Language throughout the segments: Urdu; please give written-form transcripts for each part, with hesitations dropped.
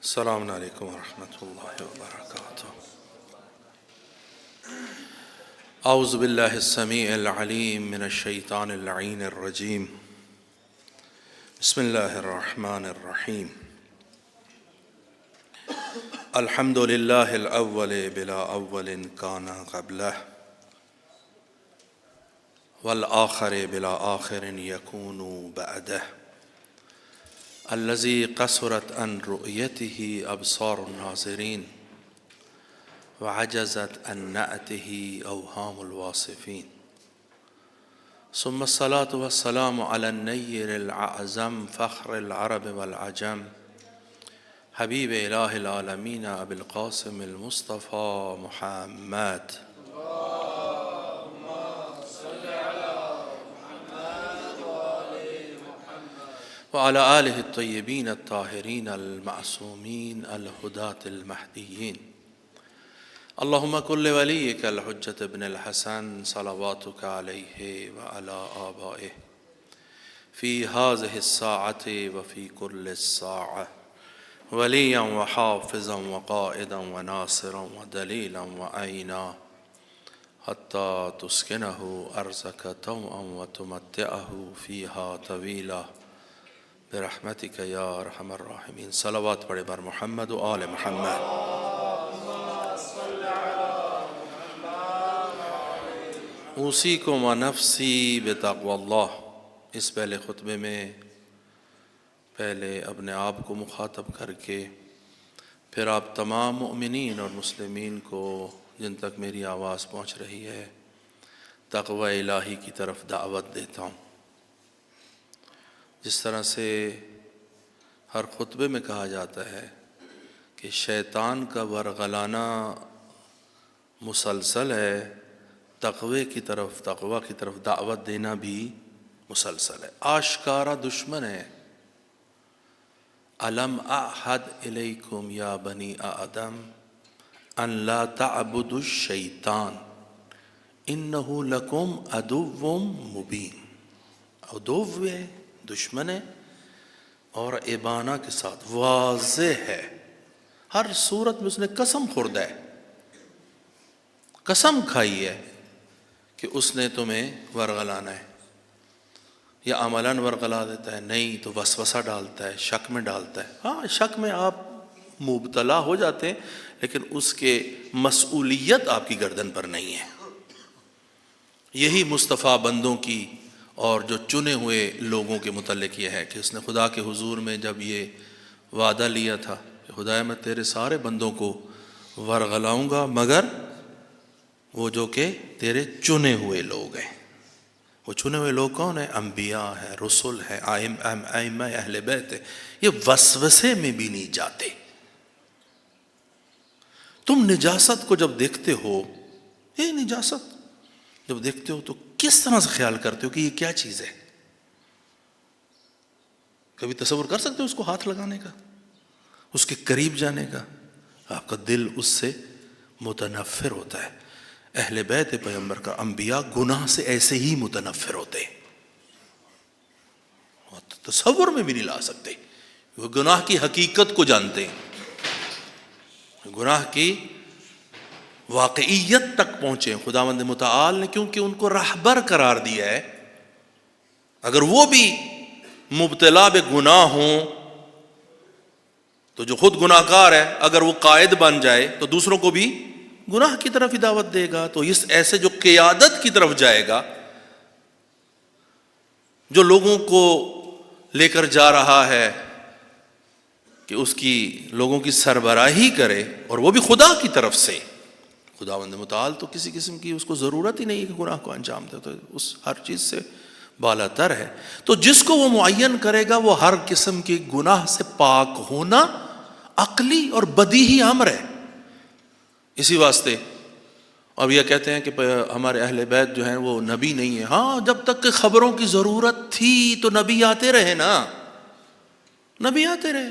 السلام علیکم ورحمۃ اللہ وبرکاتہ۔ اعوذ باللہ السمیع العلیم من الشیطان اللعین الرجیم، بسم اللہ الرحمن الرحیم۔ الحمد للہ الاول بلا اول کان قبلہ، والآخر بلا آخر یکون بعدہ، الذي قصرت عن رؤيته أبصار الناظرين وعجزت عن نعته أوهام الواصفين، ثم الصلاة والسلام على النير الأعظم فخر العرب والعجم حبيب إله العالمين أبي القاسم المصطفى محمد وعلى آله الطيبين الطاهرين المعصومين الهداة المهديين، اللهم كن لوليك الحجة ابن الحسن صلواتك عليه وعلى آبائه في هذه الساعة وفي كل الساعة وليا وحافظا وقائدا وناصرا ودليلا وعينا حتى تسكنه أرضك طوعا وتمتعه فيها طويلا برحمتک یا ارحم الراحمین۔ صلوات پڑھے بر محمد و آل محمد۔ اوصیکم و نفسی بتقوی اللہ۔ اس پہلے خطبے میں پہلے اپنے آپ کو مخاطب کر کے پھر آپ تمام مؤمنین اور مسلمین کو جن تک میری آواز پہنچ رہی ہے تقوی الہی کی طرف دعوت دیتا ہوں۔ جس طرح سے ہر خطبے میں کہا جاتا ہے کہ شیطان کا ورغلانہ مسلسل ہے، تقوی کی طرف دعوت دینا بھی مسلسل ہے، آشکارا دشمن ہے۔ الم اعہد الیکم یا بنی آدم ان لا تعبدوا الشیطان انہ لکم عدو مبین۔ عدو ہے، دشمن ہے، اور ابانہ کے ساتھ واضح ہے، ہر صورت میں اس نے قسم خوردا ہے، قسم کھائی ہے کہ اس نے تمہیں ورغلانا ہے، یا عملاً ورغلا دیتا ہے، نہیں تو وسوسہ ڈالتا ہے، شک میں ڈالتا ہے۔ ہاں، شک میں آپ مبتلا ہو جاتے ہیں لیکن اس کے مسئولیت آپ کی گردن پر نہیں ہے۔ یہی مصطفیٰ بندوں کی اور جو چنے ہوئے لوگوں کے متعلق یہ ہے کہ اس نے خدا کے حضور میں جب یہ وعدہ لیا تھا کہ خدایا میں تیرے سارے بندوں کو ورغلاؤں گا مگر وہ جو کہ تیرے چنے ہوئے لوگ ہیں۔ وہ چنے ہوئے لوگ کون ہیں؟ انبیاء ہیں، رسول ہیں، ائمہ اہل بیت ہیں۔ یہ وسوسے میں بھی نہیں جاتے۔ تم نجاست کو جب دیکھتے ہو، یہ نجاست جب دیکھتے ہو تو کس طرح سے خیال کرتے ہو کہ یہ کیا چیز ہے؟ کبھی تصور کر سکتے ہو اس کو ہاتھ لگانے کا، اس کے قریب جانے کا؟ آپ کا دل اس سے متنفر ہوتا ہے۔ اہل بیت پیغمبر کا، انبیاء گناہ سے ایسے ہی متنفر ہوتے ہیں، تصور میں بھی نہیں لا سکتے۔ وہ گناہ کی حقیقت کو جانتے ہیں، گناہ کی واقعیت تک پہنچے۔ خداوند متعال نے کیونکہ ان کو رہبر قرار دیا ہے، اگر وہ بھی مبتلا بے گناہ ہوں تو جو خود گناہ گار ہے اگر وہ قائد بن جائے تو دوسروں کو بھی گناہ کی طرف ہی دعوت دے گا۔ تو اس ایسے جو قیادت کی طرف جائے گا، جو لوگوں کو لے کر جا رہا ہے کہ اس کی لوگوں کی سربراہی کرے، اور وہ بھی خدا کی طرف سے، خداوند متعال تو کسی قسم کی اس کو ضرورت ہی نہیں ہے کہ گناہ کو انجام دے، تو اس ہر چیز سے بالا تر ہے۔ تو جس کو وہ معین کرے گا وہ ہر قسم کی گناہ سے پاک ہونا عقلی اور بدیہی امر ہے۔ اسی واسطے اب یہ کہتے ہیں کہ ہمارے اہل بیت جو ہیں وہ نبی نہیں ہیں۔ ہاں، جب تک کہ خبروں کی ضرورت تھی تو نبی آتے رہے نا، نبی آتے رہے،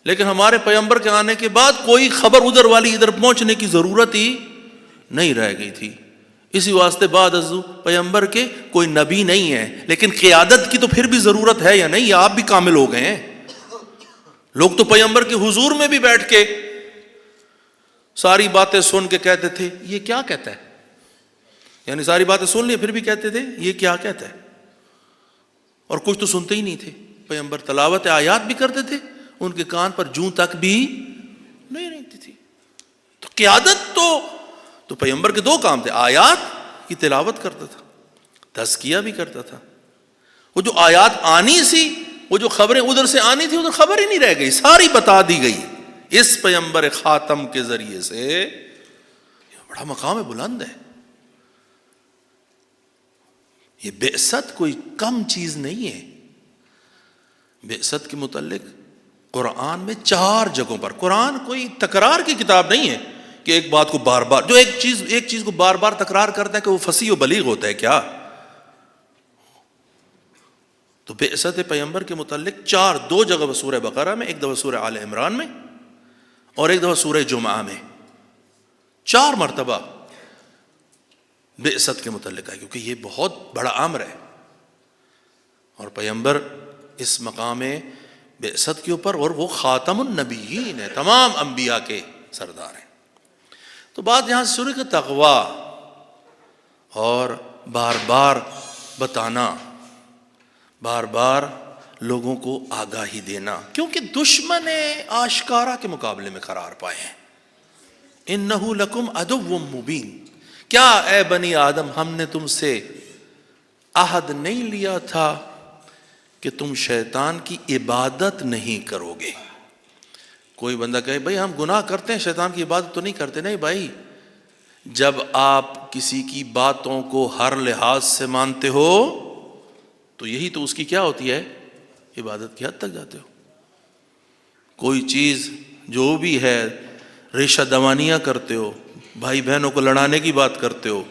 لیکن ہمارے پیغمبر کے آنے کے بعد کوئی خبر ادھر والی ادھر پہنچنے کی ضرورت ہی نہیں رہ گئی تھی۔ اسی واسطے بعد از پیغمبر کے کوئی نبی نہیں ہے، لیکن قیادت کی تو پھر بھی ضرورت ہے یا نہیں؟ آپ بھی کامل ہو گئے ہیں، لوگ تو پیغمبر کے حضور میں بھی بیٹھ کے ساری باتیں سن کے کہتے تھے یہ کیا کہتا ہے، یعنی ساری باتیں سن لی پھر بھی کہتے تھے یہ کیا کہتا ہے، اور کچھ تو سنتے ہی نہیں تھے. پیغمبر تلاوت آیات بھی کرتے تھے، ان کے کان پر جوں تک بھی نہیں رہتی تھی. تو قیادت تو پیغمبر کے دو کام تھے، آیات کی تلاوت کرتا تھا، تزکیہ بھی کرتا تھا. وہ جو آیات آنی سی، وہ جو خبریں ادھر سے آنی تھی ادھر خبر ہی نہیں رہ گئی، ساری بتا دی گئی اس پیغمبر خاتم کے ذریعے سے. یہ بڑا مقام بلند ہے. یہ بعثت کوئی کم چیز نہیں ہے. بعثت کے متعلق قرآن میں 4 جگہوں پر، قرآن کوئی تکرار کی کتاب نہیں ہے کہ ایک بات کو بار بار، جو ایک چیز کو بار بار تکرار کرتا ہے کہ وہ فصیح و بلیغ ہوتا ہے کیا؟ تو بعثت پیغمبر کے متعلق 2 جگہ سورہ بقرہ میں، ایک دفعہ سورہ آل عمران میں اور ایک دفعہ سورہ جمعہ میں، 4 مرتبہ بعثت کے متعلق ہے، کیونکہ یہ بہت بڑا امر ہے اور پیغمبر اس مقام بعثت کے اوپر، اور وہ خاتم النبیین ہے، تمام انبیاء کے سردار ہیں. تو بات یہاں سے شروع کہ تقویٰ اور بار بار بتانا، بار بار لوگوں کو آگاہی دینا، کیونکہ دشمن آشکارا کے مقابلے میں قرار پائے ہیں. اِنَّهُ لَكُمْ عَدُوٌّ مُبِينٌ. کیا اے بنی آدم ہم نے تم سے عہد نہیں لیا تھا کہ تم شیطان کی عبادت نہیں کرو گے؟ کوئی بندہ کہے بھائی ہم گناہ کرتے ہیں، شیطان کی عبادت تو نہیں کرتے. نہیں بھائی، جب آپ کسی کی باتوں کو ہر لحاظ سے مانتے ہو تو یہی تو اس کی کیا ہوتی ہے، عبادت کی حد تک جاتے ہو. کوئی چیز جو بھی ہے، ریشہ دوانیاں کرتے ہو، بھائی بہنوں کو لڑانے کی بات کرتے ہو،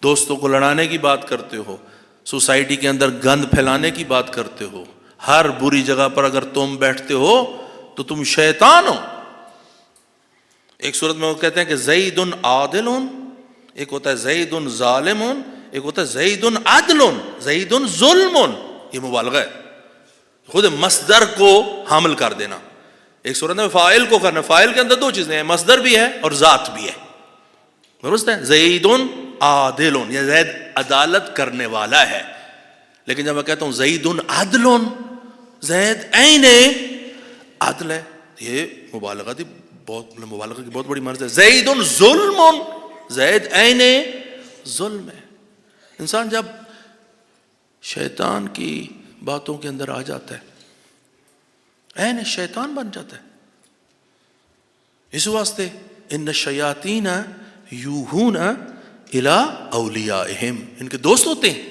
دوستوں کو لڑانے کی بات کرتے ہو، سوسائٹی کے اندر گند پھیلانے کی بات کرتے ہو، ہر بری جگہ پر اگر تم بیٹھتے ہو تو تم شیطان ہو. ایک صورت میں وہ کہتے ہیں کہ زید عادل، ایک ہوتا ہے زید ظالم، ایک ہوتا ہے زید عدل، زید ظلم. یہ مبالغہ ہے، خود مصدر کو حامل کر دینا. ایک صورت میں فاعل کو کرنا، فاعل کے اندر 2 چیزیں ہیں، مصدر بھی ہے اور ذات بھی ہے. درست ہے، زید عادل، یہ زید عدالت کرنے والا ہے. لیکن جب میں کہتا ہوں زید عدل، زید عین عدل ہے، یہ مبالغہ کی بہت بڑی مرض ہے. زید ظلم، زید عین ظلم ہے. انسان جب شیطان کی باتوں کے اندر آ جاتا ہے، عین شیطان بن جاتا ہے. اس واسطے ان الشیاطین یوحون الی اولیائہم، ان کے دوست ہوتے ہیں،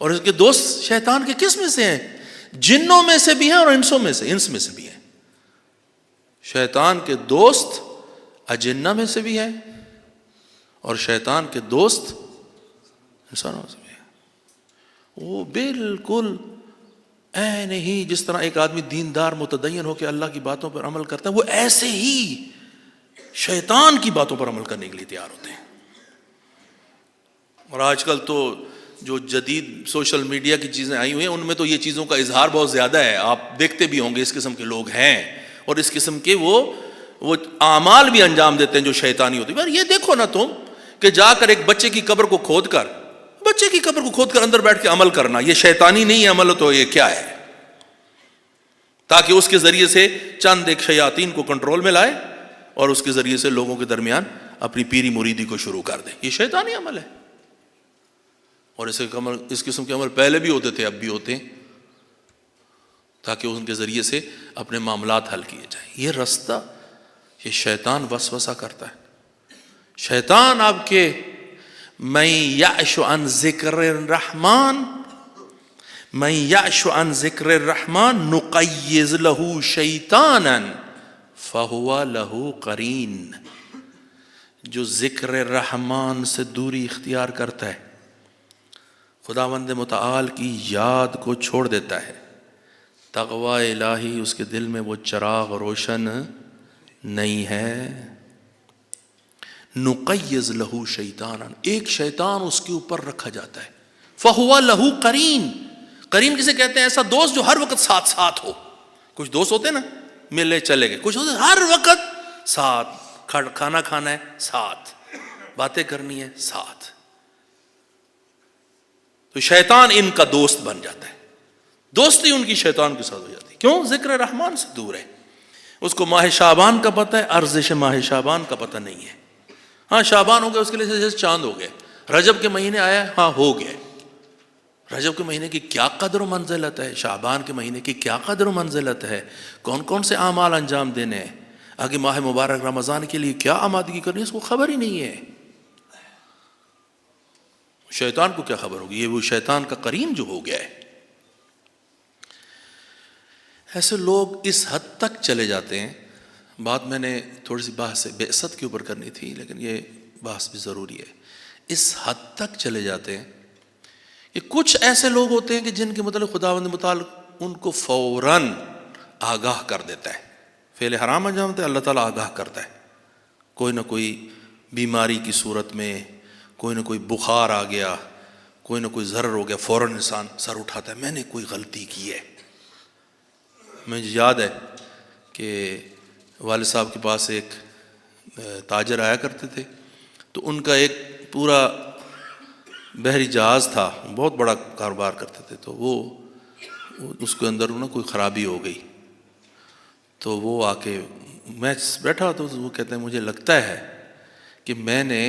اور ان کے دوست شیطان کے کس میں سے ہیں؟ جنوں میں سے بھی ہیں اور انسوں میں سے، انس میں سے بھی ہیں. شیطان کے دوست اجنہ میں سے بھی ہیں اور شیطان کے دوست انسانوں سے بھی ہیں. وہ بالکل عین ہی جس طرح ایک آدمی دیندار متدین ہو کے اللہ کی باتوں پر عمل کرتا ہے، وہ ایسے ہی شیطان کی باتوں پر عمل کرنے کے لیے تیار ہوتے ہیں. اور آج کل تو جو جدید سوشل میڈیا کی چیزیں آئی ہوئی ہیں ان میں تو یہ چیزوں کا اظہار بہت زیادہ ہے. آپ دیکھتے بھی ہوں گے اس قسم کے لوگ ہیں اور اس قسم کے وہ اعمال بھی انجام دیتے ہیں جو شیطانی ہوتی ہے. یہ دیکھو نا تم کہ جا کر ایک بچے کی قبر کو کھود کر اندر بیٹھ کے عمل کرنا، یہ شیطانی نہیں عمل ہو تو یہ کیا ہے؟ تاکہ اس کے ذریعے سے چند ایک شیاطین کو کنٹرول میں لائے اور اس کے ذریعے سے لوگوں کے درمیان اپنی پیری مریدی کو شروع کر دے. یہ شیطانی عمل ہے. اور اس قسم کے عمل پہلے بھی ہوتے تھے، اب بھی ہوتے ہیں، تاکہ ان کے ذریعے سے اپنے معاملات حل کیے جائیں. یہ رستہ یہ شیطان وسوسہ کرتا ہے. شیطان آپ کے من یعش عن ذکر الرحمن نقیض له شیطانا فہو له قرین. جو ذکر رحمان سے دوری اختیار کرتا ہے، خداوند متعال کی یاد کو چھوڑ دیتا ہے، تقوی الہی اس کے دل میں وہ چراغ روشن نہیں ہے. نقیض لہو شیطانا، ایک شیطان اس کے اوپر رکھا جاتا ہے. فہو لہو قرین. قرین کسے کہتے ہیں؟ ایسا دوست جو ہر وقت ساتھ ہو. کچھ دوست ہوتے ہیں نا ملے چلے گئے. کچھ ہوتے ہر وقت ساتھ, کھانا کھانا ہے ساتھ, باتیں کرنی ہے ساتھ. تو شیطان ان کا دوست بن جاتا ہے, دوستی ان کی شیطان کے ساتھ ہو جاتی ہے. کیوں؟ ذکر رحمان سے دور ہے. اس کو ماہ شعبان کا پتہ ہے, ارزش ماہ شعبان کا پتہ نہیں ہے. ہاں شعبان ہو گیا اس کے لیے جیسے چاند ہو گئے. رجب کے مہینے آیا, ہاں ہو گئے. رجب کے مہینے کی کیا قدر و منزلت ہے, شعبان کے مہینے کی کیا قدر و منزلت ہے, کون کون سے اعمال انجام دینے ہیں, آگے ماہ مبارک رمضان کے لیے کیا آمادگی کرنی ہے, اس کو خبر ہی نہیں ہے. شیطان کو کیا خبر ہوگی؟ یہ وہ شیطان کا قرین جو ہو گیا ہے. ایسے لوگ اس حد تک چلے جاتے ہیں. بات میں نے تھوڑی سی بحث بعثت کے اوپر کرنی تھی, لیکن یہ بحث بھی ضروری ہے. اس حد تک چلے جاتے ہیں کہ کچھ ایسے لوگ ہوتے ہیں کہ جن کے متعلق خداوند متعلق ان کو فوراً آگاہ کر دیتا ہے. فعل حرام انجام دیتا ہے, اللہ تعالیٰ آگاہ کرتا ہے. کوئی نہ کوئی بیماری کی صورت میں, کوئی نہ کوئی بخار آ گیا, کوئی نہ کوئی ضرر ہو گیا, فوراً انسان سر اٹھاتا ہے, میں نے کوئی غلطی کی ہے. مجھے یاد ہے کہ والد صاحب کے پاس ایک تاجر آیا کرتے تھے, تو ان کا ایک پورا بحری جہاز تھا, بہت بڑا کاروبار کرتے تھے. تو وہ اس کے اندر نا کوئی خرابی ہو گئی. تو وہ آ کے, میں بیٹھا تو وہ کہتے ہیں مجھے لگتا ہے کہ میں نے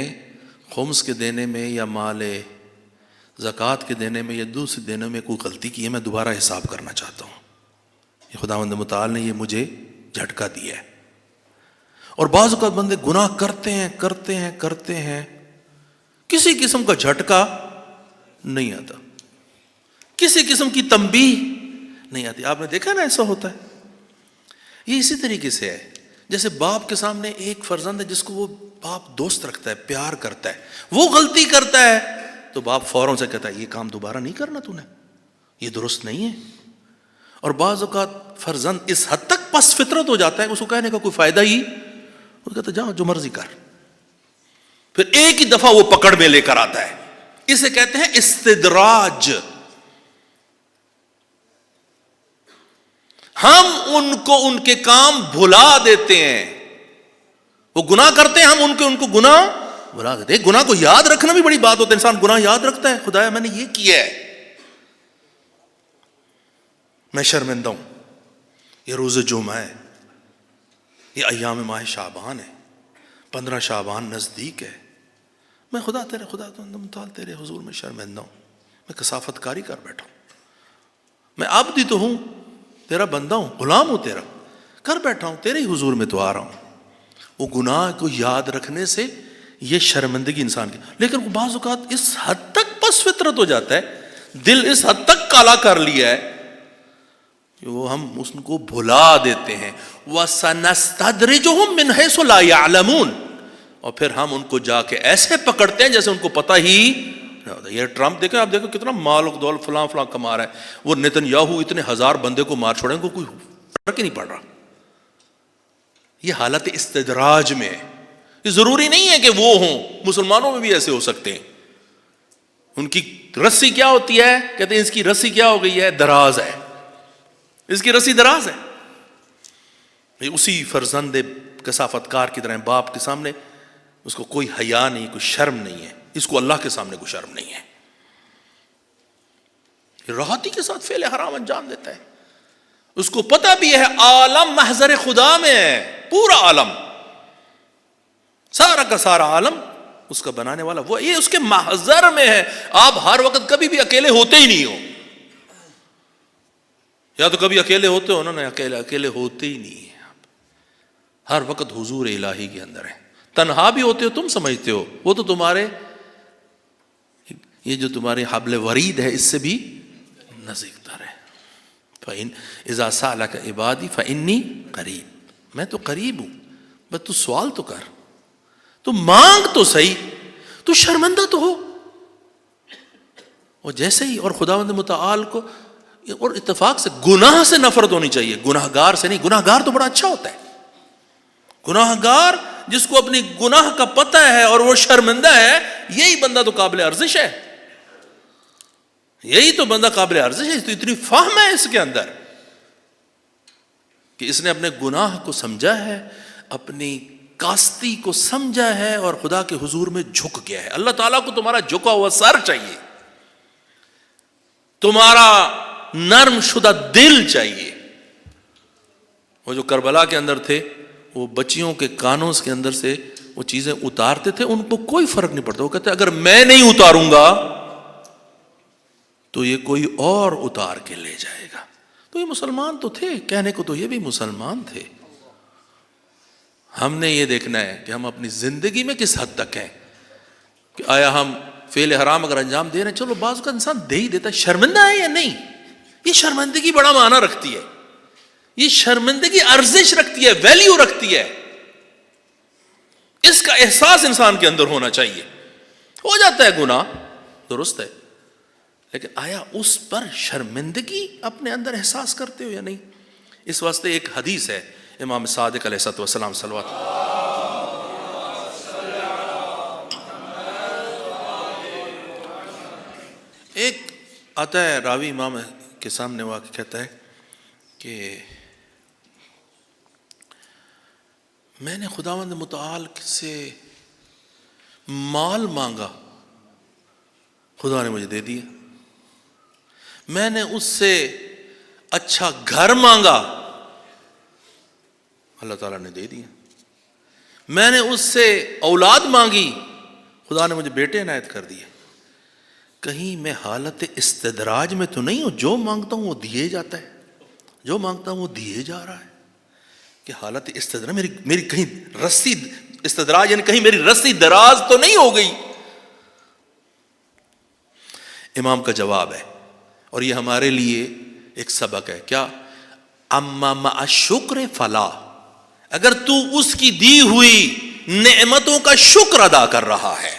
خمس کے دینے میں یا مال زکوٰۃ کے دینے میں یا دوسرے دینے میں کوئی غلطی کی ہے, میں دوبارہ حساب کرنا چاہتا ہوں. یہ خداوند متعال نے یہ مجھے جھٹکا دیا ہے. اور بعض اوقات بندے گناہ کرتے ہیں, کسی قسم کا جھٹکا نہیں آتا, کسی قسم کی تنبیہ نہیں آتی. آپ نے دیکھا نا ایسا ہوتا ہے. یہ اسی طریقے سے ہے جیسے باپ کے سامنے ایک فرزند ہے جس کو وہ باپ دوست رکھتا ہے, پیار کرتا ہے, وہ غلطی کرتا ہے تو باپ فوراً سے کہتا ہے یہ کام دوبارہ نہیں کرنا تو نے, یہ درست نہیں ہے. اور بعض اوقات فرزند اس حد تک پس فطرت ہو جاتا ہے اس کو کہنے کا کوئی فائدہ ہی, وہ کہتا ہے جاؤ جو مرضی کر. پھر ایک ہی دفعہ وہ پکڑ میں لے کر آتا ہے. اسے کہتے ہیں استدراج. ہم ان کو ان کے کام بھلا دیتے ہیں. وہ گناہ کرتے ہیں, ہم ان کو گناہ بھلا دیتے ہیں. گناہ کو یاد رکھنا بھی بڑی بات ہوتا ہے. انسان گناہ یاد رکھتا ہے, خدایا میں نے یہ کیا ہے, میں شرمندہ ہوں, یہ روز جمعہ ہے, یہ ایام ماہ شعبان ہے, 15 شعبان نزدیک ہے, میں خدا تیرے حضور میں شرمندہ ہوں, میں کثافت کاری کر بیٹھا ہوں, میں عبد تو ہوں, تیرا بندہ ہوں, غلام ہوں تیرا, کر بیٹھا ہوں, تیرے ہی حضور میں تو آ رہا ہوں. وہ گناہ کو یاد رکھنے سے یہ شرمندگی انسان کی. لیکن بعض اوقات اس حد تک پس فطرت ہو جاتا ہے, دل اس حد تک کالا کر لیا ہے کہ وہ ہم اس کو بھلا دیتے ہیں. وَسَنَسْتَدْرِجُهُم مِّنْ حَيْثُ لَا يَعْلَمُونَ, اور پھر ہم ان کو جا کے ایسے پکڑتے ہیں جیسے ان کو پتہ ہی. یہ ٹرمپ دیکھیں, آپ دیکھو کتنا مال و دول فلاں کما رہا ہے. وہ نیتن یاہو اتنے 1000 بندے کو مار چھوڑیں, ان کو کوئی فرق ہی نہیں پڑ رہا. یہ حالت استدراج میں ہے. یہ ضروری نہیں ہے کہ وہ ہوں, مسلمانوں میں بھی ایسے ہو سکتے ہیں. ان کی رسی کیا ہوتی ہے, کہتے ہیں اس کی رسی کیا ہو گئی ہے, دراز ہے, اس کی رسی دراز ہے. اسی فرزند کثافت کار کی طرح باپ کے سامنے اس کو کوئی حیا نہیں, کوئی شرم نہیں ہے. اس کو اللہ کے سامنے کوئی شرم نہیں ہے. راحتی کے ساتھ فعل حرام انجام دیتا ہے. اس کو پتہ بھی ہے عالم محضر خدا میں ہے, پورا عالم, سارا کا سارا عالم اس کا بنانے والا وہ, یہ اس کے محضر میں ہے. آپ ہر وقت کبھی بھی اکیلے ہوتے ہی نہیں ہو, یا تو کبھی اکیلے ہوتے ہو نا, اکیلے ہوتے ہی نہیں ہیں. آپ ہر وقت حضور الہی کے اندر ہیں. تنہا بھی ہوتے ہو تم سمجھتے ہو, وہ تو تمہارے یہ جو تمہارے حبل ورید ہے اس سے بھی نزدیک تر ہے. اذا سألک عبادی فانی قریب, میں تو قریب ہوں, بس تو سوال تو کر, تو مانگ تو صحیح, تو شرمندہ تو ہو. اور جیسے ہی, اور خداوند متعال کو اور اتفاق سے گناہ سے نفرت ہونی چاہیے, گناہ گار سے نہیں. گناہ گار تو بڑا اچھا ہوتا ہے. گناہ گار جس کو اپنی گناہ کا پتہ ہے اور وہ شرمندہ ہے, یہی بندہ تو قابل ارزش ہے. یہی تو بندہ قابل ارزش ہے. تو اتنی فہم ہے اس کے اندر کہ اس نے اپنے گناہ کو سمجھا ہے، اپنی کاستی کو سمجھا ہے اور خدا کے حضور میں جھک گیا ہے۔ اللہ تعالیٰ کو تمہارا جھکا ہوا سر چاہیے، تمہارا نرم شدہ دل چاہیے۔ وہ جو کربلا کے اندر تھے، وہ بچیوں کے کانوں کے اندر سے وہ چیزیں اتارتے تھے، ان کو کوئی فرق نہیں پڑتا۔ وہ کہتے اگر میں نہیں اتاروں گا تو یہ کوئی اور اتار کے لے جائے گا۔ تو یہ مسلمان تو تھے، کہنے کو تو یہ بھی مسلمان تھے۔ ہم نے یہ دیکھنا ہے کہ ہم اپنی زندگی میں کس حد تک ہیں، کہ آیا ہم فعل حرام اگر انجام دے رہے ہیں، چلو بعض کا انسان دے ہی دیتا ہے، شرمندہ ہے یا نہیں؟ یہ شرمندگی بڑا معنی رکھتی ہے، یہ شرمندگی ارزش رکھتی ہے، ویلیو رکھتی ہے۔ اس کا احساس انسان کے اندر ہونا چاہیے۔ ہو جاتا ہے گناہ، درست ہے، لیکن آیا اس پر شرمندگی اپنے اندر احساس کرتے ہو یا نہیں؟ اس واسطے ایک حدیث ہے امام صادق علیہ السلام صلوات، ایک آتا ہے راوی امام کے سامنے وہ کہتا ہے کہ میں نے خداوند متعال سے مال مانگا، خدا نے مجھے دے دیا۔ میں نے اس سے اچھا گھر مانگا، اللہ تعالیٰ نے دے دیا۔ میں نے اس سے اولاد مانگی، خدا نے مجھے بیٹے عنایت کر دیے۔ کہیں میں حالت استدراج میں تو نہیں ہوں؟ جو مانگتا ہوں وہ دیے جاتا ہے، جو مانگتا ہوں وہ دیے جا رہا ہے، کہ حالت استدراج میری کہیں رسی استدراج یعنی کہیں میری رسی دراز تو نہیں ہو گئی؟ امام کا جواب ہے، اور یہ ہمارے لیے ایک سبق ہے، کیا؟ اما مع شکر فلا، اگر تو اس کی دی ہوئی نعمتوں کا شکر ادا کر رہا ہے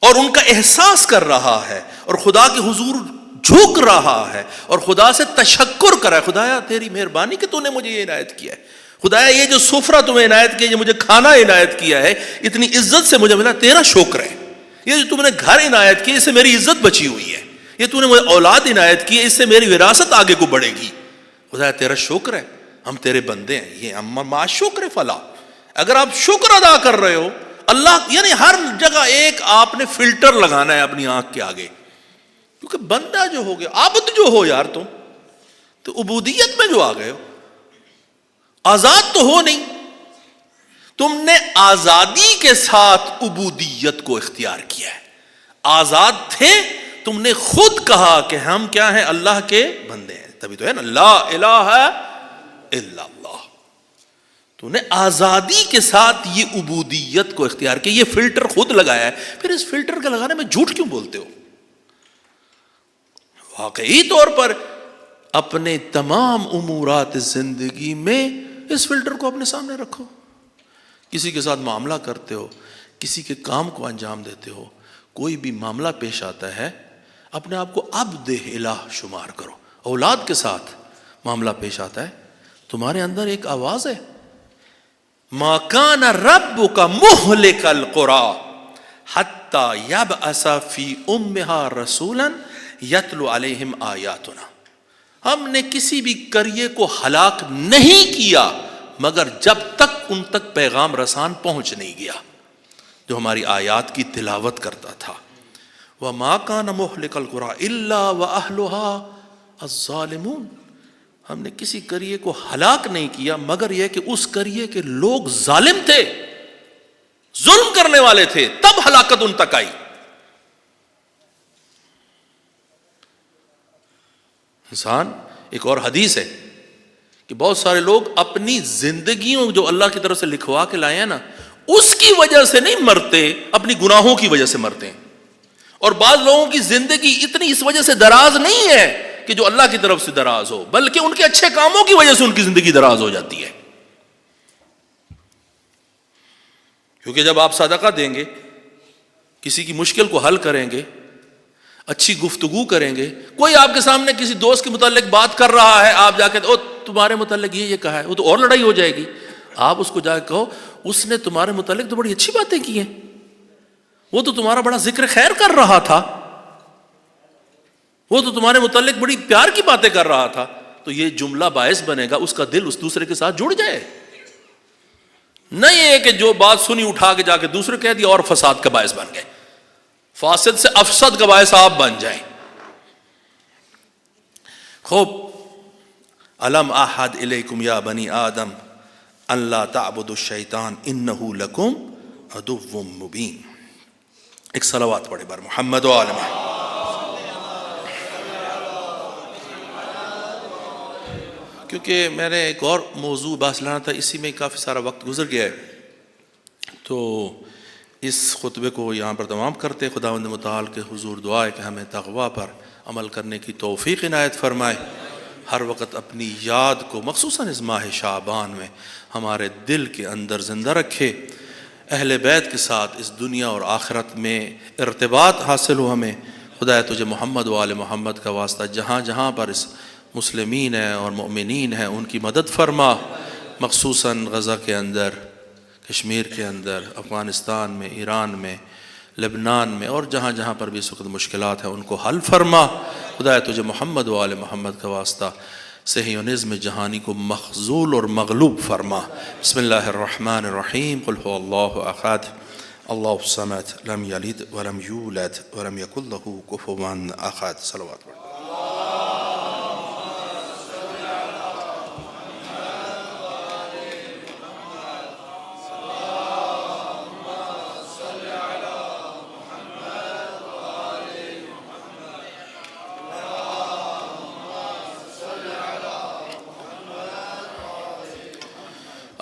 اور ان کا احساس کر رہا ہے اور خدا کے حضور جھک رہا ہے اور خدا سے تشکر کر رہا ہے، خدایا تیری مہربانی کہ تو نے مجھے یہ عنایت کیا ہے، خدایا یہ جو سفرہ تمہیں عنایت کیا، یہ مجھے کھانا عنایت کیا ہے، اتنی عزت سے مجھے ملا، تیرا شکر ہے۔ یہ جو تم نے گھر عنایت کی، اس سے میری عزت بچی ہوئی ہے، یہ تو نے مجھے اولاد عنایت کی ہے، اس سے میری وراثت آگے کو بڑھے گی، خدایا تیرا شکر ہے، ہم تیرے بندے ہیں۔ یہ اما مع شکر فلا، اگر آپ شکر ادا کر رہے ہو اللہ، یعنی ہر جگہ ایک آپ نے فلٹر لگانا ہے اپنی آنکھ کے آگے، کیونکہ بندہ جو ہو گیا، عابد جو ہو یار تم تو عبودیت میں جو آ گئے ہو، آزاد تو ہو نہیں، تم نے آزادی کے ساتھ عبودیت کو اختیار کیا ہے۔ آزاد تھے، تم نے خود کہا کہ ہم کیا ہیں؟ اللہ کے بندے ہیں، تبھی تو ہے نا لا الہ الا اللہ۔ تو نے آزادی کے ساتھ یہ عبودیت کو اختیار کیا، یہ فلٹر خود لگایا ہے، پھر اس فلٹر کے لگانے میں جھوٹ کیوں بولتے ہو؟ واقعی طور پر اپنے تمام امورات زندگی میں اس فلٹر کو اپنے سامنے رکھو۔ کسی کے ساتھ معاملہ کرتے ہو، کسی کے کام کو انجام دیتے ہو، کوئی بھی معاملہ پیش آتا ہے، اپنے آپ کو عبد الہ شمار کرو۔ اولاد کے ساتھ معاملہ پیش آتا ہے، تمہارے اندر ایک آواز ہے، ما کان ربک مہلک القری حتی یبعث فی امہا رسولا یتلو علیہم آیاتنا۔ ہم نے کسی بھی قریے کو ہلاک نہیں کیا مگر جب تک ان تک پیغام رسان پہنچ نہیں گیا جو ہماری آیات کی تلاوت کرتا تھا۔ وَمَا كَانَ مُهْلِكَ الْقُرَىٰ إِلَّا وَأَهْلُهَا الظَّالِمُونَ، ہم نے کسی قریے کو ہلاک نہیں کیا مگر یہ کہ اس قریے کے لوگ ظالم تھے، ظلم کرنے والے تھے، تب ہلاکت ان تک آئی۔ انسان، ایک اور حدیث ہے کہ بہت سارے لوگ اپنی زندگیوں جو اللہ کی طرف سے لکھوا کے لائے ہیں نا، اس کی وجہ سے نہیں مرتے، اپنی گناہوں کی وجہ سے مرتے ہیں۔ اور بعض لوگوں کی زندگی اتنی اس وجہ سے دراز نہیں ہے کہ جو اللہ کی طرف سے دراز ہو، بلکہ ان کے اچھے کاموں کی وجہ سے ان کی زندگی دراز ہو جاتی ہے۔ کیونکہ جب آپ صدقہ دیں گے، کسی کی مشکل کو حل کریں گے، اچھی گفتگو کریں گے، کوئی آپ کے سامنے کسی دوست کے متعلق بات کر رہا ہے، آپ جا کے او تمہارے متعلق یہ کہا ہے، وہ تو اور لڑائی ہو جائے گی۔ آپ اس کو جا کے کہو اس نے تمہارے متعلق تو بڑی اچھی باتیں کی ہیں، وہ تو تمہارا بڑا ذکر خیر کر رہا تھا، وہ تو تمہارے متعلق بڑی پیار کی باتیں کر رہا تھا، تو یہ جملہ باعث بنے گا اس کا دل اس دوسرے کے ساتھ جڑ جائے. نہیں ہے کہ جو بات سنی اٹھا کے جا کے دوسرے کہہ دیا اور فساد کا باعث بن گئے. فاسد سے افسد کا باعث آپ بن جائیں. خوب. الم احد الیکم یا بنی آدم ان لا تعبدوا الشیطان انہ لکم عدو مبین. ایک صلوات پڑھے بر محمد و آل محمد. کیونکہ میں نے ایک اور موضوع بحث لانا تھا، اسی میں کافی سارا وقت گزر گیا ہے، تو اس خطبے کو یہاں پر تمام کرتے. خداوند متعال کے حضور دعا ہے کہ ہمیں تقویٰ پر عمل کرنے کی توفیق عنایت فرمائے. ہر وقت اپنی یاد کو خصوصاً اس ماہ شعبان میں ہمارے دل کے اندر زندہ رکھے. اہل بیت کے ساتھ اس دنیا اور آخرت میں ارتباط حاصل ہو ہمیں. خدایا تجھے محمد و آل محمد کا واسطہ جہاں جہاں پر اس مسلمین ہیں اور مؤمنین ہیں ان کی مدد فرما، مخصوصاً غزہ کے اندر، کشمیر کے اندر، افغانستان میں، ایران میں، لبنان میں، اور جہاں جہاں پر بھی اس وقت مشکلات ہیں ان کو حل فرما. خدایا تجھے محمد و آل محمد کا واسطہ صہیونزم جہانی کو مخذول اور مغلوب فرما. بسم اللہ الرحمن الرحیم. قل هو اللہ احد اللہ الصمد لم یلد ولم یولد ولم یکن له کفوا احد. صلوات پڑھ.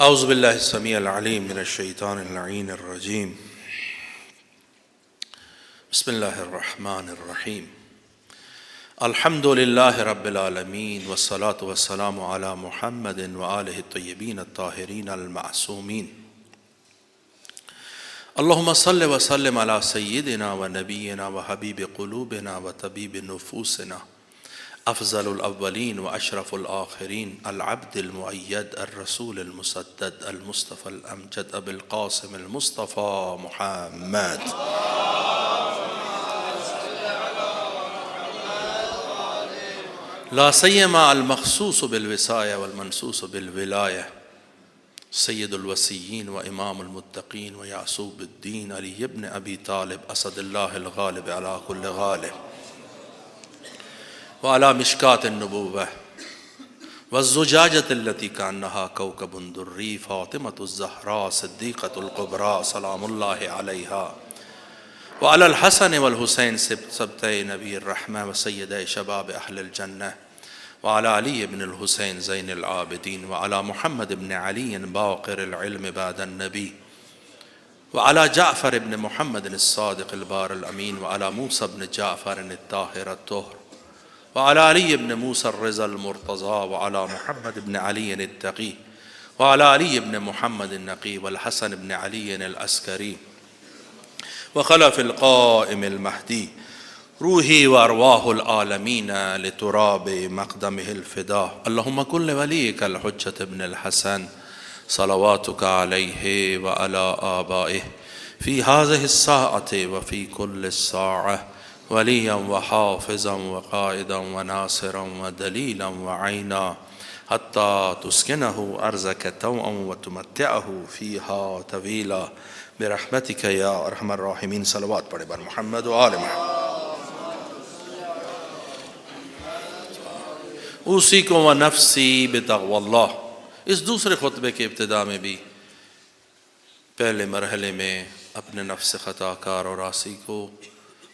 اعوذ باللہ السمیع العلیم من الشیطان اللعین الرجیم. بسم اللہ الرحمن الرحیم. الحمد للہ رب العالمین والصلاة والسلام علی محمد وآلہ الطیبین الطاہرین المعصومین. اللہم صل وسلم علی سیدنا و نبینا و حبیب قلوبنا و طبیب نفوسنا افضل الاولین و اشرف الآخرین العبد المؤید الرسول المسدد المصطفى الامجد ابو القاسم المصطفى محمد. لا سیما المخصوص بالوصایہ والمنصوص بالولایہ سید الوصیین و امام المتقین و یعصوب الدین علی ابن ابی طالب اسد اللہ الغالب علی کل غالب وعلى مشکات النبوة والزجاجة التي كأنها كوكب دري فاطمة الزهراء صديقة الكبرى سلام الله عليها وعلى الحسن والحسين سبتي نبي الرحمة وسيدي شباب أهل الجنة وعلى علي بن الحسين زين العابدين وعلى محمد بن علي باقر العلم بعد النبي وعلى جعفر بن محمد الصادق البار الأمين وعلى موسى بن جعفر الطاهر الطهر وعلى علي بن موسى الرضا المرتضى وعلى محمد بن علي التقي وعلى علي بن محمد النقي والحسن بن علي العسكري وخلف القائم المهدي روحي وأرواح العالمين لتراب مقدمه الفداء. اللهم كن لوليك الحجة ابن الحسن صلواتك عليه وعلى آبائه في هذه الساعة وفي كل الساعة وليا وحافظا وقائدا وناصرا ودليلا وعينا حتى تسكنه أرزك توأا وتمتعه فيها طويلا برحمتك يا أرحم الراحمين. صلوات پڑھے بر محمد و آل محمد. اوصیکم و نفسی بتقوی اللہ. اس دوسرے خطبے کے ابتدا میں بھی پہلے مرحلے میں اپنے نفس خطا کار اور عاصی کو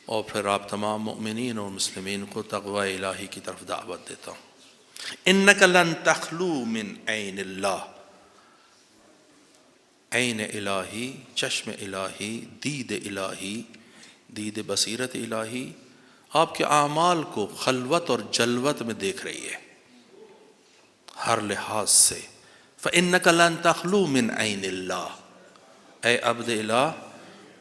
اور پھر آپ تمام مؤمنین اور مسلمین کو تقوی الہی کی طرف دعوت دیتا ہوں. انک لن تخلو من عین اللہ. عین الہی، چشم الہی، دید الہی، دید بصیرت الہی آپ کے اعمال کو خلوت اور جلوت میں دیکھ رہی ہے ہر لحاظ سے. فإنک لن تخلو من عین اللہ. اے عبد الہ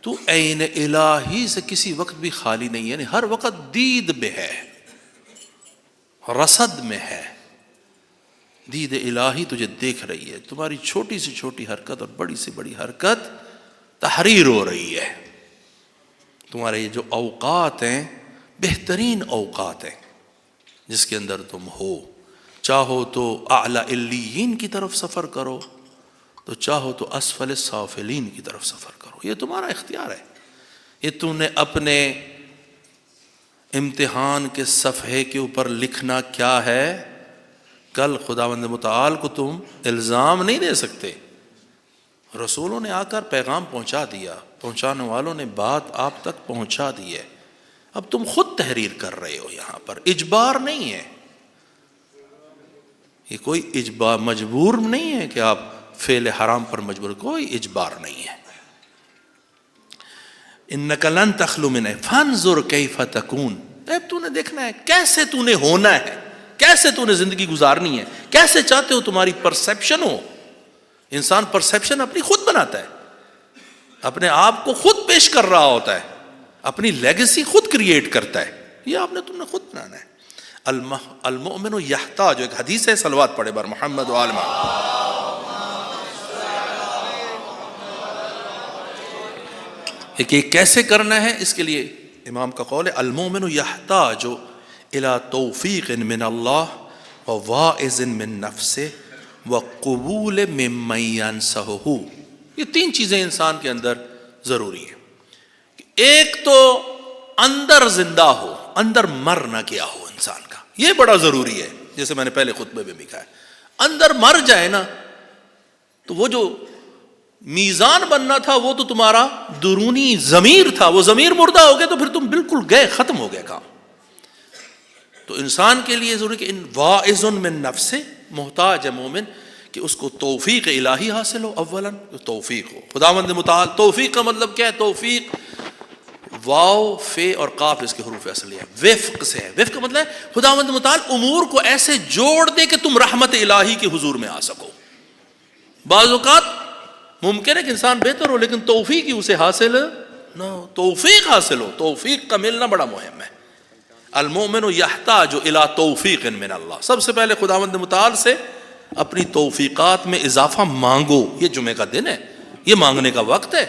تو عین الہی سے کسی وقت بھی خالی نہیں ہے، یعنی ہر وقت دید میں ہے، رصد میں ہے. دید الہی تجھے دیکھ رہی ہے، تمہاری چھوٹی سے چھوٹی حرکت اور بڑی سے بڑی حرکت تحریر ہو رہی ہے. تمہارے یہ جو اوقات ہیں بہترین اوقات ہیں جس کے اندر تم ہو. چاہو تو اعلی علیین کی طرف سفر کرو، تو چاہو تو اسفل سافلین کی طرف سفر کرو، یہ تمہارا اختیار ہے۔ یہ تم نے اپنے امتحان کے صفحے کے اوپر لکھنا کیا ہے، کل خداوند متعال کو تم الزام نہیں دے سکتے۔ رسولوں نے آ کر پیغام پہنچا دیا، پہنچانے والوں نے بات آپ تک پہنچا دی ہے، اب تم خود تحریر کر رہے ہو، یہاں پر اجبار نہیں ہے، یہ کوئی اجبار مجبور نہیں ہے کہ آپ فعل حرام پر مجبور، کوئی اجبار نہیں ہے۔ انک لن تخلو من فانظر کیف تکون، اب تو نے دیکھنا ہے کیسے تو نے ہونا ہے، کیسے تو نے زندگی گزارنی ہے، کیسے چاہتے ہو تمہاری پرسیپشن ہو۔ انسان پرسیپشن اپنی خود بناتا ہے، اپنے آپ کو خود پیش کر رہا ہوتا ہے، اپنی لیگیسی خود کریٹ کرتا ہے، یہ آپ نے تم نے خود بنانا ہے۔ المؤمن یحتاج، ایک حدیث ہے، صلوات پڑھے بر محمد و آل محمد۔ کہ کیسے کرنا ہے، اس کے لیے امام کا قول ہے المؤمن یحتاج الی توفیق من اللہ وواعظ من نفسہ وقبول ممن ینصحہ۔ یہ تین چیزیں انسان کے اندر ضروری ہیں۔ ایک تو اندر زندہ ہو، اندر مر نہ گیا ہو انسان کا، یہ بڑا ضروری ہے، جیسے میں نے پہلے خطبے میں بھی کہا ہے، اندر مر جائے نا تو وہ جو میزان بننا تھا وہ تو تمہارا درونی ضمیر تھا، وہ ضمیر مردہ ہو گیا تو پھر تم بالکل گئے، ختم ہو گیا کام۔ تو انسان کے لیے ضروری کہ ان واعظ من نفسہ، محتاج ہے مومن کہ اس کو توفیق الہی حاصل ہو، اولاً توفیق ہو خداوند متعال۔ توفیق کا مطلب کیا ہے؟ توفیق واو فے اور قاف اس کے حروف اصلی ہے، وفق سے ہے۔ وفق کا مطلب ہے خداوند متعال امور کو ایسے جوڑ دے کہ تم رحمت الہی کے حضور میں آ سکو۔ بعض اوقات ممکن ہے کہ انسان بہتر ہو لیکن توفیق ہی اسے حاصل نہ ہو، توفیق حاصل ہو، توفیق کا ملنا بڑا مہم ہے۔ المؤمن یحتاج الی توفیق من اللہ، سب سے پہلے خداوند متعال سے اپنی توفیقات میں اضافہ مانگو۔ یہ جمعے کا دن ہے، یہ مانگنے کا وقت ہے،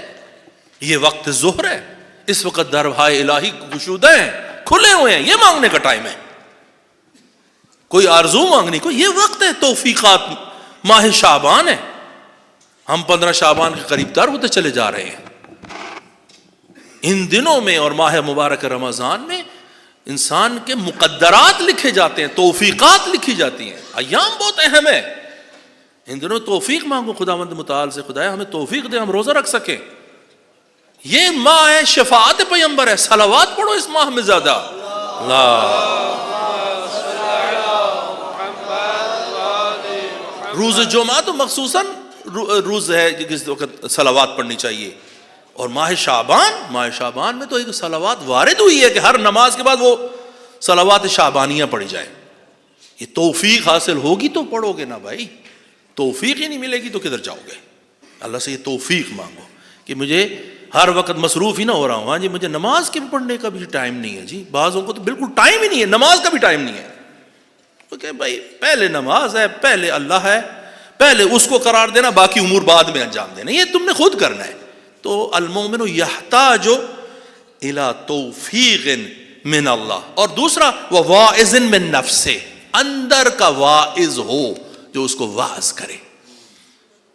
یہ وقت ظہر ہے، اس وقت دربائے الہی گشودہ ہیں، کھلے ہوئے ہیں، یہ مانگنے کا ٹائم ہے، کوئی آرزو مانگنی، کوئی یہ وقت ہے توفیقات۔ ماہ شعبان ہے، ہم 15 شعبان کے قریب تر ہوتے چلے جا رہے ہیں۔ ان دنوں میں اور ماہ مبارک رمضان میں انسان کے مقدرات لکھے جاتے ہیں، توفیقات لکھی جاتی ہیں، ایام بہت اہم ہے۔ ان دنوں توفیق مانگو خداوند متعال سے، خدایا ہمیں توفیق دے ہم روزہ رکھ سکیں۔ یہ ماہ ہے شفاعت پیغمبر ہے، صلوات پڑھو اس ماہ میں زیادہ۔ روز جمعہ تو مخصوصاً روز ہے جس وقت صلوات پڑھنی چاہیے، اور ماہ شعبان میں تو ایک صلوات وارد ہوئی ہے کہ ہر نماز کے بعد وہ صلوات شعبانیہ پڑھی جائے۔ یہ توفیق حاصل ہوگی تو پڑھو گے نا بھائی، توفیق ہی نہیں ملے گی تو کدھر جاؤ گے؟ اللہ سے یہ توفیق مانگو کہ مجھے ہر وقت مصروف ہی نہ ہو رہا ہوں، ہاں جی مجھے نماز کے پڑھنے کا بھی ٹائم نہیں ہے، جی بعضوں کو تو بالکل ٹائم ہی نہیں ہے، نماز کا بھی ٹائم نہیں ہے۔ تو کہ بھائی پہلے نماز ہے، پہلے اللہ ہے، پہلے اس کو قرار دینا، باقی امور بعد میں انجام دینا، یہ تم نے خود کرنا ہے۔ تو المؤمن یحتاج الی توفیق من اللہ، اور دوسرا وواعظ من نفسہ، اندر کا واعظ ہو جو اس کو واعظ کرے،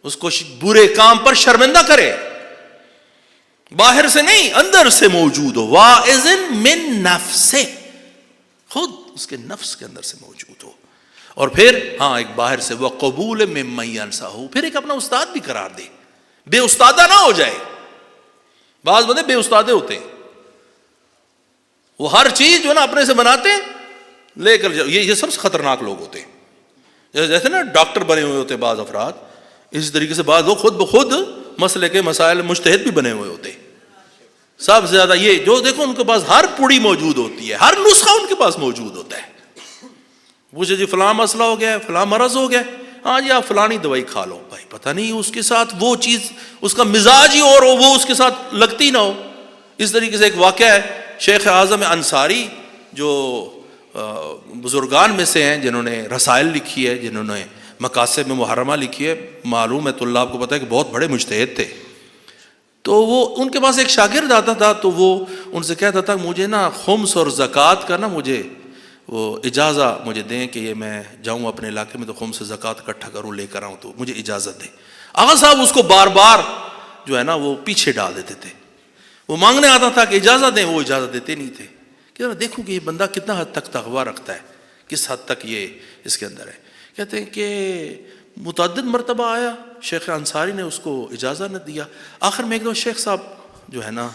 اس کو برے کام پر شرمندہ کرے، باہر سے نہیں اندر سے موجود ہو، واعظ من نفسہ، خود اس کے نفس کے اندر سے موجود ہو۔ اور پھر ہاں ایک باہر سے وقبول ممن ینصحہ، پھر ایک اپنا استاد بھی قرار دے، بے استادہ نہ ہو جائے۔ بعض بندے بے استادے ہوتے ہیں، وہ ہر چیز جو ہے نا اپنے سے بناتے ہیں لے کر جاؤ، یہ سب سے خطرناک لوگ ہوتے ہیں۔ جیسے نا ڈاکٹر بنے ہوئے ہوتے ہیں بعض افراد، اسی طریقے سے بعض لوگ خود بخود مسئلے کے مسائل مجتہد بھی بنے ہوئے ہوتے ہیں۔ سب سے زیادہ یہ جو دیکھو ان کے پاس ہر پڑی موجود ہوتی ہے، ہر نسخہ ان کے پاس موجود ہوتا ہے۔ پوچھے جی فلاں مسئلہ ہو گیا ہے، فلاں مرض ہو گیا، ہاں جی آپ فلانی دوائی کھا لو، بھائی پتہ نہیں اس کے ساتھ وہ چیز، اس کا مزاج ہی اور ہو، وہ اس کے ساتھ لگتی نہ ہو۔ اس طریقے سے ایک واقعہ ہے، شیخ اعظم انصاری جو بزرگان میں سے ہیں جنہوں نے رسائل لکھی ہے، جنہوں نے مقاصد میں محرمہ لکھی ہے، معلوم ہے طلاب کو پتہ ہے کہ بہت بڑے مجتہد تھے۔ تو وہ ان کے پاس ایک شاگرد آتا تھا، تو وہ ان سے کہتا تھا مجھے نا خمس اور زکوٰۃ کا نا مجھے وہ اجازت مجھے دیں کہ یہ میں جاؤں اپنے علاقے میں تو خم سے زکوٰۃ اکٹھا کروں لے کر آؤں، تو مجھے اجازت دیں۔ آغا صاحب اس کو بار بار جو ہے نا وہ پیچھے ڈال دیتے تھے، وہ مانگنے آتا تھا کہ اجازت دیں، وہ اجازت دیتے نہیں تھے کہ دیکھوں کہ یہ بندہ کتنا حد تک تقویٰ رکھتا ہے، کس حد تک یہ اس کے اندر ہے۔ کہتے ہیں کہ متعدد مرتبہ آیا، شیخ انصاری نے اس کو اجازت نہ دیا، آخر میں ایک دو شیخ صاحب جو ہے نا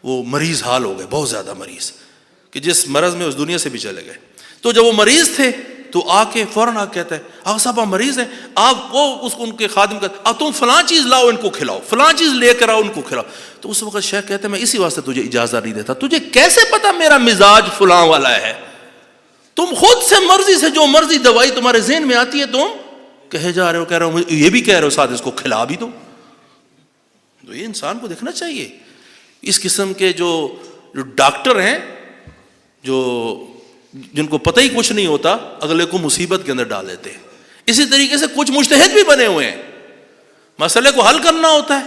وہ مریض حال ہو گئے، بہت زیادہ مریض، کہ جس مرض میں اس دنیا سے بھی چلے گئے۔ تو جب وہ مریض تھے تو آ کے فوراً کہتا ہے آقا صاحب آپ مریض ہیں، آپ وہ اس کو ان کے خادم کا اب تم فلاں چیز لاؤ ان کو کھلاؤ، فلاں چیز لے کر آؤ ان کو کھلاؤ۔ تو اس وقت شیخ کہتے ہیں میں اسی واسطے تجھے اجازت نہیں دیتا، تجھے کیسے پتا میرا مزاج فلاں والا ہے؟ تم خود سے مرضی سے جو مرضی دوائی تمہارے ذہن میں آتی ہے تم کہے جا رہے ہو، کہہ رہے ہو یہ بھی کہہ رہے ہو ساتھ اس کو کھلا بھی دو۔ تو یہ انسان کو دیکھنا چاہیے، اس قسم کے جو ڈاکٹر ہیں جو جن کو پتہ ہی کچھ نہیں ہوتا اگلے کو مصیبت کے اندر ڈال دیتے ہیں۔ اسی طریقے سے کچھ مجتہد بھی بنے ہوئے ہیں، مسئلے کو حل کرنا ہوتا ہے،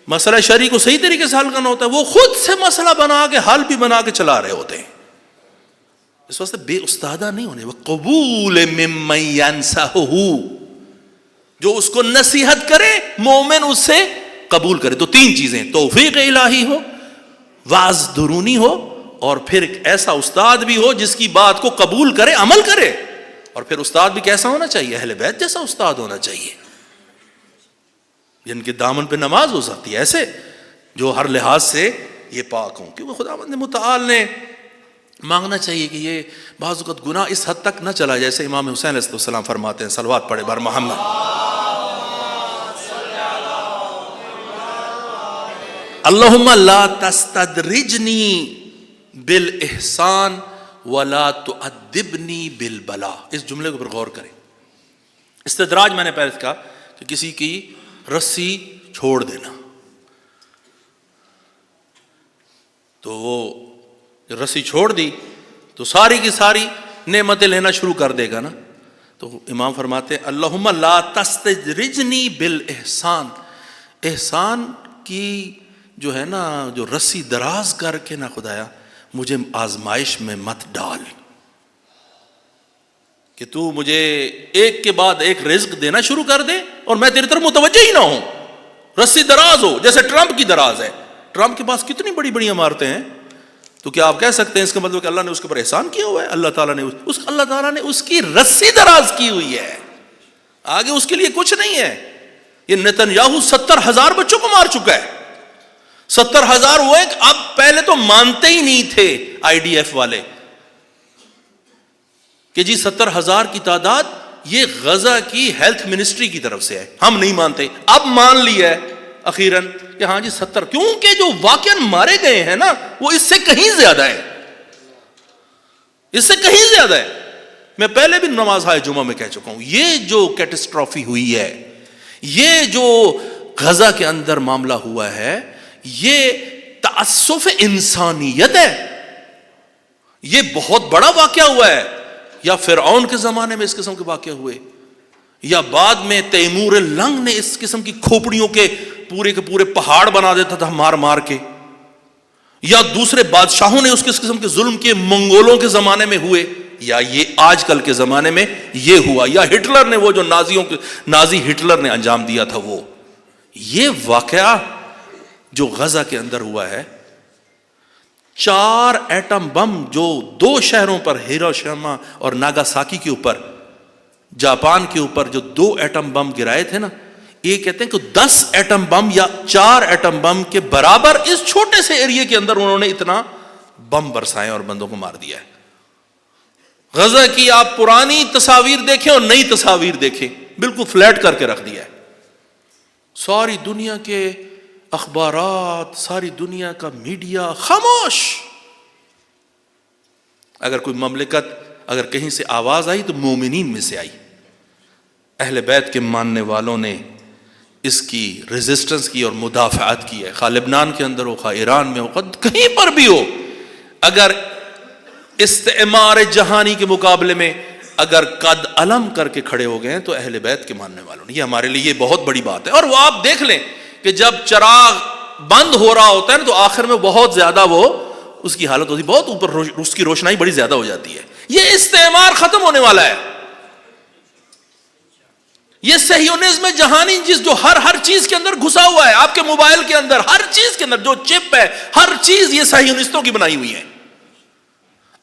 مسئلہ شرعی کو صحیح طریقے سے حل کرنا ہوتا ہے، وہ خود سے مسئلہ بنا کے حل بھی بنا کے چلا رہے ہوتے ہیں۔ اس واسطے بے استادہ نہیں ہونے، وہ قبول ممن ینصحہ، جو اس کو نصیحت کرے مومن اس سے قبول کرے۔ تو تین چیزیں، توفیق الہی ہو، واعظ درونی ہو، اور پھر ایک ایسا استاد بھی ہو جس کی بات کو قبول کرے، عمل کرے۔ اور پھر استاد بھی کیسا ہونا چاہیے؟ اہل بیت جیسا استاد ہونا چاہیے، جن کے دامن پہ نماز ہو سکتی ہے، ایسے جو ہر لحاظ سے یہ پاک ہوں، کیونکہ خداوند متعال نے مانگنا چاہیے کہ یہ بعض اوقات گناہ اس حد تک نہ چلا، جیسے امام حسین علیہ السلام فرماتے ہیں، صلوات پڑھے بر محمد، اللہم لا تستدرجنی بالاحسان ولا تؤدبنی بالبلاء۔ اس جملے کے اوپر غور کریں۔ استدراج میں نے پہلے کہا کہ کسی کی رسی چھوڑ دینا، تو وہ رسی چھوڑ دی تو ساری کی ساری نعمتیں لینا شروع کر دے گا نا۔ تو امام فرماتے ہیں اللہم لا تستدرجنی بالاحسان، احسان کی جو ہے نا جو رسی دراز کر کے نا خدایا مجھے آزمائش میں مت ڈال، کہ تو مجھے ایک کے بعد ایک رزق دینا شروع کر دے اور میں تیری طرف متوجہ ہی نہ ہوں، رسی دراز ہو جیسے ٹرمپ کی دراز ہے۔ ٹرمپ کے پاس کتنی بڑی بڑی عمارتیں ہیں، تو کیا آپ کہہ سکتے ہیں اس کا مطلب کہ اللہ نے اس کے اوپر احسان کیا ہوا ہے؟ اللہ تعالیٰ نے اس کی رسی دراز کی ہوئی ہے، آگے اس کے لیے کچھ نہیں ہے۔ یہ نتنیاہو 70,000 بچوں کو مار چکا ہے، 70,000 ہوئے، اب پہلے تو مانتے ہی نہیں تھے آئی ڈی ایف والے کہ جی 70,000 کی تعداد یہ غزہ کی ہیلتھ منسٹری کی طرف سے ہے، ہم نہیں مانتے، اب مان لیا ہے اخیراً کہ ہاں جی 70، کیونکہ جو واقعاً مارے گئے ہیں نا وہ اس سے کہیں زیادہ ہے، اس سے کہیں زیادہ ہے۔ میں پہلے بھی نماز جمعہ میں کہہ چکا ہوں، یہ جو کیٹسٹرافی ہوئی ہے، یہ جو غزہ کے اندر معاملہ ہوا ہے، یہ تعسف انسانیت ہے، یہ بہت بڑا واقعہ ہوا ہے۔ یا فرعون کے زمانے میں اس قسم کے واقعے ہوئے، یا بعد میں تیمور لنگ نے اس قسم کی کھوپڑیوں کے پورے پہاڑ بنا دیتا تھا مار مار کے، یا دوسرے بادشاہوں نے اس قسم کے ظلم کے منگولوں کے زمانے میں ہوئے، یا یہ آج کل کے زمانے میں یہ ہوا، یا ہٹلر نے وہ جو نازی ہٹلر نے انجام دیا تھا وہ، یہ واقعہ جو غزہ کے اندر ہوا ہے، 4 ایٹم بم جو 2 شہروں پر، ہیروشیما اور ناگاساکی کے اوپر، جاپان کے اوپر جو 2 ایٹم بم گرائے تھے نا، یہ کہتے ہیں کہ 10 ایٹم بم یا 4 ایٹم بم کے برابر اس چھوٹے سے ایریے کے اندر انہوں نے اتنا بم برسائے اور بندوں کو مار دیا ہے۔ غزہ کی آپ پرانی تصاویر دیکھیں اور نئی تصاویر دیکھیں، بالکل فلیٹ کر کے رکھ دیا ہے۔ ساری دنیا کے اخبارات، ساری دنیا کا میڈیا خاموش۔ اگر کوئی مملکت، اگر کہیں سے آواز آئی تو مومنین میں سے آئی، اہل بیت کے ماننے والوں نے اس کی ریزسٹنس کی اور مدافعت کی ہے، خواہ لبنان کے اندر ہو، خواہ ایران میں ہو، کہیں پر بھی ہو۔ اگر استعمار جہانی کے مقابلے میں اگر قد علم کر کے کھڑے ہو گئے ہیں تو اہل بیت کے ماننے والوں نے، یہ ہمارے لیے یہ بہت بڑی بات ہے۔ اور وہ آپ دیکھ لیں کہ جب چراغ بند ہو رہا ہوتا ہے نا تو آخر میں بہت زیادہ وہ اس کی حالت ہوتی ہے، بہت اوپر اس کی روشنائی بڑی زیادہ ہو جاتی ہے، یہ استعمار ختم ہونے والا ہے. یہ صہیونزم جہانی جو ہر چیز کے اندر گھسا ہوا ہے، آپ کے موبائل کے اندر، ہر چیز کے اندر جو چپ ہے، ہر چیز یہ صہیونستوں کی بنائی ہوئی ہے.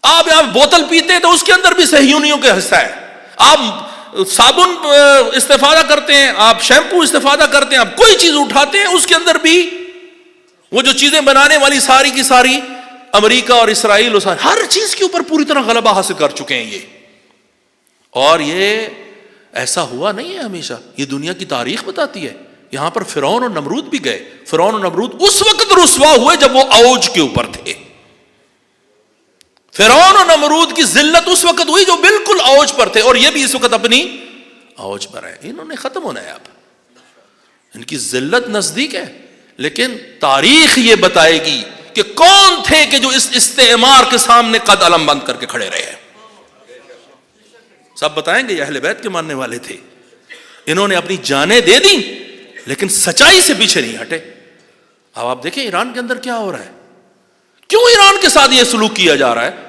آپ یہاں بوتل پیتے ہیں تو اس کے اندر بھی صہیونیوں کا حصہ ہے. آپ صابن استفادہ کرتے ہیں، آپ شیمپو استفادہ کرتے ہیں، آپ کوئی چیز اٹھاتے ہیں، اس کے اندر بھی وہ جو چیزیں بنانے والی ساری کی ساری امریکہ اور اسرائیل اور ہر چیز کے اوپر پوری طرح غلبہ حاصل کر چکے ہیں یہ. اور یہ ایسا ہوا نہیں ہے ہمیشہ، یہ دنیا کی تاریخ بتاتی ہے. یہاں پر فرعون اور نمرود بھی گئے. فرعون اور نمرود اس وقت رسوا ہوئے جب وہ اوج کے اوپر تھے. فرعون اور نمرود کی ذلت اس وقت ہوئی جو بالکل اوج پر تھے، اور یہ بھی اس وقت اپنی اوج پر ہے. انہوں نے ختم ہونا ہے. اب ان کی ذلت نزدیک ہے، لیکن تاریخ یہ بتائے گی کہ کون تھے کہ جو اس استعمار کے سامنے قد علم بند کر کے کھڑے رہے ہیں. سب بتائیں گے یہ اہل بیت کے ماننے والے تھے. انہوں نے اپنی جانیں دے دیں لیکن سچائی سے پیچھے نہیں ہٹے. اب آپ دیکھیں ایران کے اندر کیا ہو رہا ہے. کیوں ایران کے ساتھ یہ سلوک کیا جا رہا ہے؟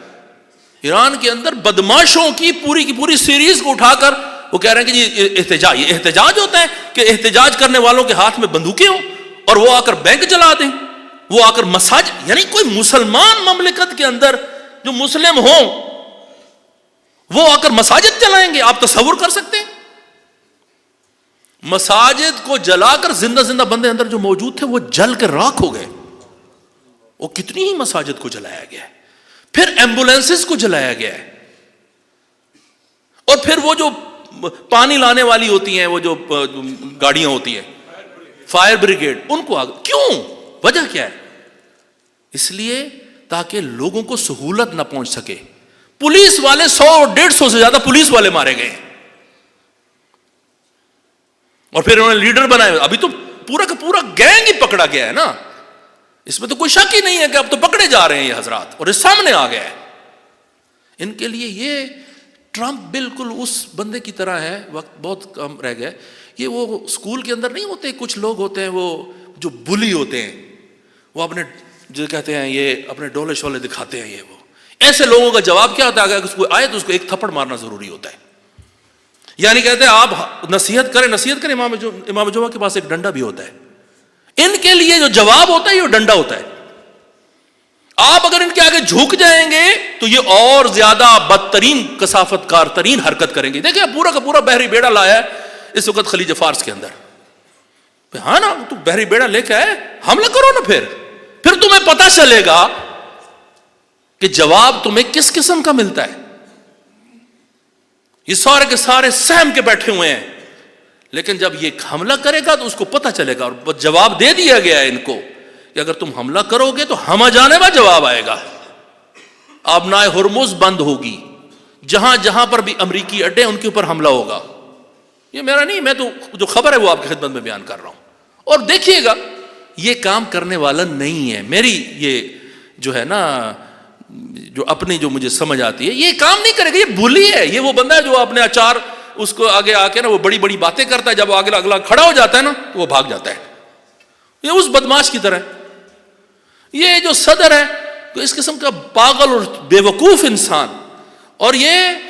ایران کے اندر بدماشوں کی پوری سیریز کو اٹھا کر وہ کہہ رہے ہیں کہ یہ احتجاج ہوتا ہے کہ احتجاج کرنے والوں کے ہاتھ میں بندوقیں ہوں اور وہ آ کر بینک جلا دیں، وہ آ کر مساجد، یعنی کوئی مسلمان مملکت کے اندر جو مسلم ہوں وہ آ کر مساجد جلائیں گے. آپ تصور کر سکتے ہیں؟ مساجد کو جلا کر زندہ بندے اندر جو موجود تھے وہ جل کے راکھ ہو گئے. وہ کتنی ہی مساجد کو جلایا گیا ہے. پھر ایمبولینسز کو جلایا گیا ہے. اور پھر وہ جو پانی لانے والی ہوتی ہیں، وہ جو گاڑیاں ہوتی ہیں فائر بریگیڈ، ان کو کیوں؟ وجہ کیا ہے؟ اس لیے تاکہ لوگوں کو سہولت نہ پہنچ سکے. پولیس والے 100-150 سے زیادہ پولیس والے مارے گئے اور پھر انہوں نے لیڈر بنائے. ابھی تو پورا کا پورا گینگ ہی پکڑا گیا ہے نا. اس میں تو کوئی شک ہی نہیں ہے کہ اب تو پکڑے جا رہے ہیں یہ حضرات، اور یہ سامنے آ گیا ہے. ان کے لیے یہ ٹرمپ بالکل اس بندے کی طرح ہے. وقت بہت کم رہ گیا. یہ وہ اسکول کے اندر نہیں ہوتے کچھ لوگ ہوتے ہیں وہ جو بلی ہوتے ہیں، وہ اپنے جو کہتے ہیں یہ اپنے ڈولے شولے دکھاتے ہیں. یہ وہ ایسے لوگوں کا جواب کیا ہوتا ہے؟ اگر اس کو آئے تو اس کو ایک تھپڑ مارنا ضروری ہوتا ہے. یعنی کہتے ہیں آپ نصیحت کریں. امام جمعہ کے پاس ایک ڈنڈا بھی ہوتا ہے. ان کے لیے جو جواب ہوتا ہے یہ ڈنڈا ہوتا ہے. آپ اگر ان کے آگے جھک جائیں گے تو یہ اور زیادہ بدترین کثافت کار ترین حرکت کریں گے. دیکھیں پورا کا پورا بحری بیڑا لایا ہے اس وقت خلیج فارس کے اندر. ہاں نا، تو بحری بیڑا لے کے آئے، حملہ کرو نا. پھر تمہیں پتہ چلے گا کہ جواب تمہیں کس قسم کا ملتا ہے. یہ سارے کے سارے سہم کے بیٹھے ہوئے ہیں، لیکن جب یہ حملہ کرے گا تو اس کو پتہ چلے گا. اور جواب دے دیا گیا ہے ان کو کہ اگر تم حملہ کرو گے تو ہمہ جانبہ جواب آئے گا. آبنائے ہرمز بند ہوگی، جہاں جہاں پر بھی امریکی اڈے ان کے اوپر حملہ ہوگا. یہ میرا نہیں، میں تو جو خبر ہے وہ آپ کی خدمت میں بیان کر رہا ہوں. اور دیکھیے گا یہ کام کرنے والا نہیں ہے. میری یہ جو ہے نا، جو اپنی جو مجھے سمجھ آتی ہے، یہ کام نہیں کرے گا. یہ بلی ہے. یہ وہ بندہ ہے جو اپنے اچار اس کو آگے آ کے نا وہ بڑی بڑی باتیں کرتا ہے. جب وہ آگے اگلا کھڑا ہو جاتا ہے نا تو وہ بھاگ جاتا ہے. یہ اس بدماش کی طرح. یہ جو صدر ہے تو اس قسم کا پاگل اور بے وقوف انسان، اور یہ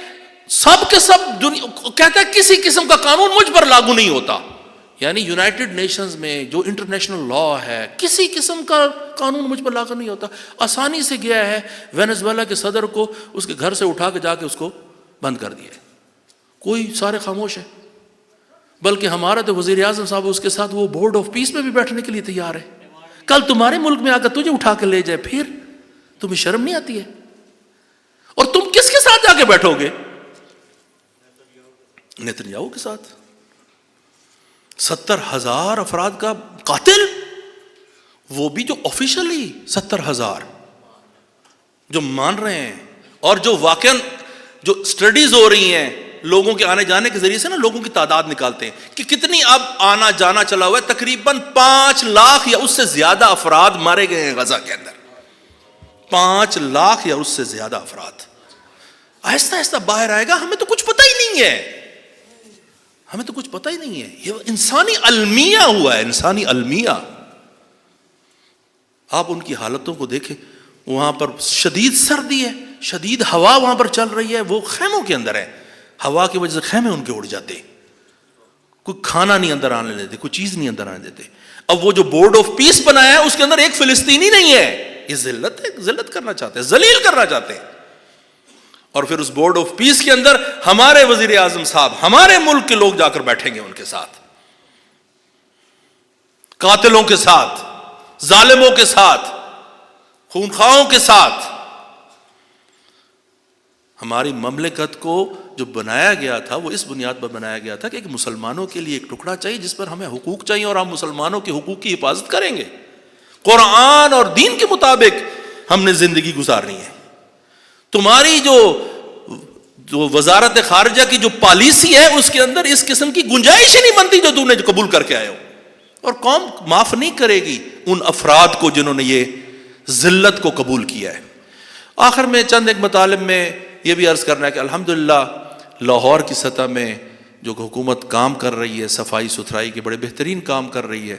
سب کے سب کہتا ہے کسی قسم کا قانون مجھ پر لاگو نہیں ہوتا. یعنی یونائٹڈ نیشنز میں جو انٹرنیشنل لا ہے کسی قسم کا قانون مجھ پر لاگو نہیں ہوتا. آسانی سے گیا ہے وینزویلا کے صدر کو اس کے گھر سے اٹھا کے جا کے اس کو بند کر دیا ہے. کوئی سارے خاموش ہیں. بلکہ ہمارا تو وزیر اعظم صاحب اس کے ساتھ وہ بورڈ آف پیس میں بھی بیٹھنے کے لیے تیار ہے. کل تمہارے ملک میں آ کر تجھے اٹھا کے لے جائے، پھر تمہیں شرم نہیں آتی ہے؟ اور تم کس کے ساتھ جا کے بیٹھو گے؟ نیتنیاہو کے ساتھ. 70,000 افراد کا قاتل، وہ بھی جو آفیشلی 70,000 جو مان رہے ہیں، اور جو واقعاً جو سٹڈیز ہو رہی ہیں لوگوں کے آنے جانے کے ذریعے سے نا، لوگوں کی تعداد نکالتے ہیں کہ کتنی اب آنا جانا چلا ہوا ہے. تقریباً 5 لاکھ یا اس سے زیادہ افراد مارے گئے ہیں غزہ کے اندر. 5 لاکھ یا اس سے زیادہ افراد. آہستہ آہستہ باہر آئے گا. ہمیں تو کچھ پتہ ہی نہیں ہے. ہمیں تو کچھ پتہ ہی نہیں ہے. یہ انسانی المیہ ہوا ہے، انسانی المیہ. آپ ان کی حالتوں کو دیکھیں. وہاں پر شدید سردی ہے، شدید ہوا وہاں پر چل رہی ہے، وہ خیموں کے اندر ہے، ہوا کی وجہ سے خیمے ان کے اڑ جاتے، کوئی کھانا نہیں اندر آنے دیتے، کوئی چیز نہیں اندر آنے دیتے۔ اب وہ جو بورڈ آف پیس بنایا ہے اس کے اندر ایک فلسطینی نہیں ہے، یہ ذلت ہے، ذلت کرنا چاہتے ہیں، ذلیل کرنا چاہتے ہیں۔ اور پھر اس بورڈ آف پیس کے اندر ہمارے وزیر اعظم صاحب، ہمارے ملک کے لوگ جا کر بیٹھیں گے ان کے ساتھ، قاتلوں کے ساتھ، ظالموں کے ساتھ، خونخواہوں کے ساتھ۔ ہماری مملکت کو جو بنایا گیا تھا وہ اس بنیاد پر بنایا گیا تھا کہ ایک مسلمانوں کے لیے ایک ٹکڑا چاہیے جس پر ہمیں حقوق چاہیے، اور ہم مسلمانوں کے حقوق کی حفاظت کریں گے، قرآن اور دین کے مطابق ہم نے زندگی گزارنی ہے۔ تمہاری جو وزارت خارجہ کی جو پالیسی ہے اس کے اندر اس قسم کی گنجائش ہی نہیں بنتی جو تم نے قبول کر کے آئے ہو، اور قوم معاف نہیں کرے گی ان افراد کو جنہوں نے یہ ذلت کو قبول کیا ہے۔ آخر میں چند ایک مطالب میں یہ بھی عرض کرنا ہے کہ الحمدللہ لاہور کی سطح میں جو حکومت کام کر رہی ہے، صفائی ستھرائی کے بڑے بہترین کام کر رہی ہے،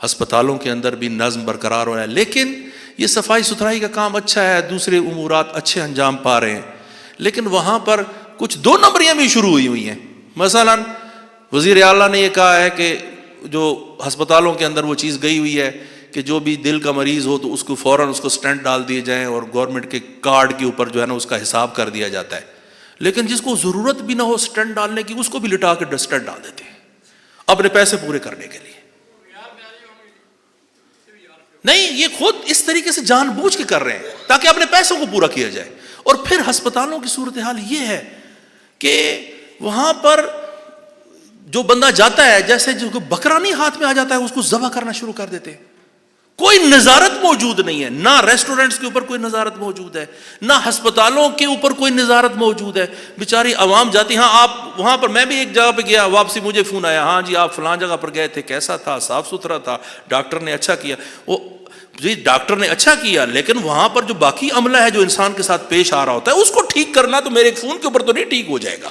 ہسپتالوں کے اندر بھی نظم برقرار ہو رہا ہے، لیکن یہ صفائی ستھرائی کا کام اچھا ہے، دوسرے امورات اچھے انجام پا رہے ہیں، لیکن وہاں پر کچھ دو نمبریاں بھی شروع ہوئی ہیں۔ مثلا وزیر اعلیٰ نے یہ کہا ہے کہ جو ہسپتالوں کے اندر وہ چیز گئی ہوئی ہے کہ جو بھی دل کا مریض ہو تو اس کو فوراً اس کو سٹینٹ ڈال دیے جائیں، اور گورنمنٹ کے کارڈ کے اوپر جو ہے نا اس کا حساب کر دیا جاتا ہے، لیکن جس کو ضرورت بھی نہ ہو سٹینٹ ڈالنے کی اس کو بھی لٹا کے سٹینٹ ڈال دیتے ہیں اپنے پیسے پورے کرنے کے لیے۔ نہیں، یہ خود اس طریقے سے جان بوجھ کے کر رہے ہیں تاکہ اپنے پیسوں کو پورا کیا جائے۔ اور پھر ہسپتالوں کی صورتحال یہ ہے کہ وہاں پر جو بندہ جاتا ہے، جیسے جو بکرا نہیں ہاتھ میں آ جاتا ہے اس کو ذبح کرنا شروع کر دیتے ہیں، کوئی نظارت موجود نہیں ہے، نہ ریسٹورنٹس کے اوپر کوئی نظارت موجود ہے، نہ ہسپتالوں کے اوپر کوئی نظارت موجود ہے، بیچاری عوام جاتی۔ ہاں آپ وہاں پر، میں بھی ایک جگہ پہ گیا، واپسی مجھے فون آیا، ہاں جی آپ فلاں جگہ پر گئے تھے، کیسا تھا؟ صاف ستھرا تھا، ڈاکٹر نے اچھا کیا۔ وہ جی ڈاکٹر نے اچھا کیا، لیکن وہاں پر جو باقی عملہ ہے جو انسان کے ساتھ پیش آ رہا ہوتا ہے اس کو ٹھیک کرنا تو میرے ایک فون کے اوپر تو نہیں ٹھیک ہو جائے گا۔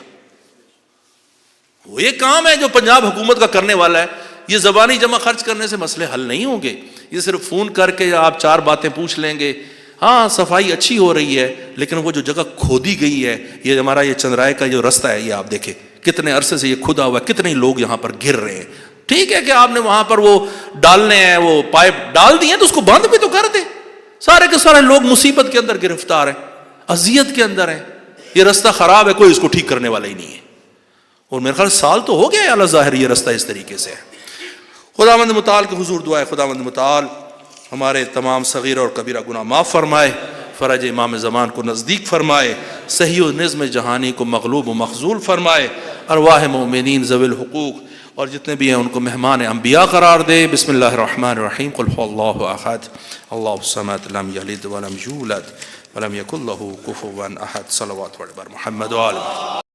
وہ یہ کام ہے جو پنجاب حکومت کا کرنے والا ہے، یہ زبانی جمع خرچ کرنے سے مسئلے حل نہیں ہوں گے، یہ صرف فون کر کے آپ چار باتیں پوچھ لیں گے، ہاں صفائی اچھی ہو رہی ہے، لیکن وہ جو جگہ کھودی گئی ہے، یہ ہمارا یہ چندرائے کا جو رستہ ہے، یہ آپ دیکھیں کتنے عرصے سے یہ کھدا ہوا ہے، کتنے لوگ یہاں پر گر رہے ہیں۔ ٹھیک ہے کہ آپ نے وہاں پر وہ ڈالنے ہیں، وہ پائپ ڈال دیے تو اس کو بند بھی تو کر دیں۔ سارے کے سارے لوگ مصیبت کے اندر گرفتار ہیں، اذیت کے اندر ہیں، یہ رستہ خراب ہے، کوئی اس کو ٹھیک کرنے والا ہی نہیں ہے، اور میرے خیال سال تو ہو گیا ہے اللہ ظاہر یہ رستہ اس طریقے سے ہے۔ خداوند متعال کے حضور دعا ہے خداوند متعال ہمارے تمام صغیر اور کبیرہ گناہ معاف فرمائے، فرج امام زمان کو نزدیک فرمائے، صحیح و نظم جہانی کو مغلوب و مخذول فرمائے، ارواح مومنین ذوی الحقوق اور جتنے بھی ہیں ان کو مہمان انبیاء قرار دے۔ بسم اللہ الرحمن الرحیم، قل هو اللہ احد اللہ الصمد لم یلد ولم یولد ولم یکن له کفوا احد۔ صلوات بر محمد و آل محمد۔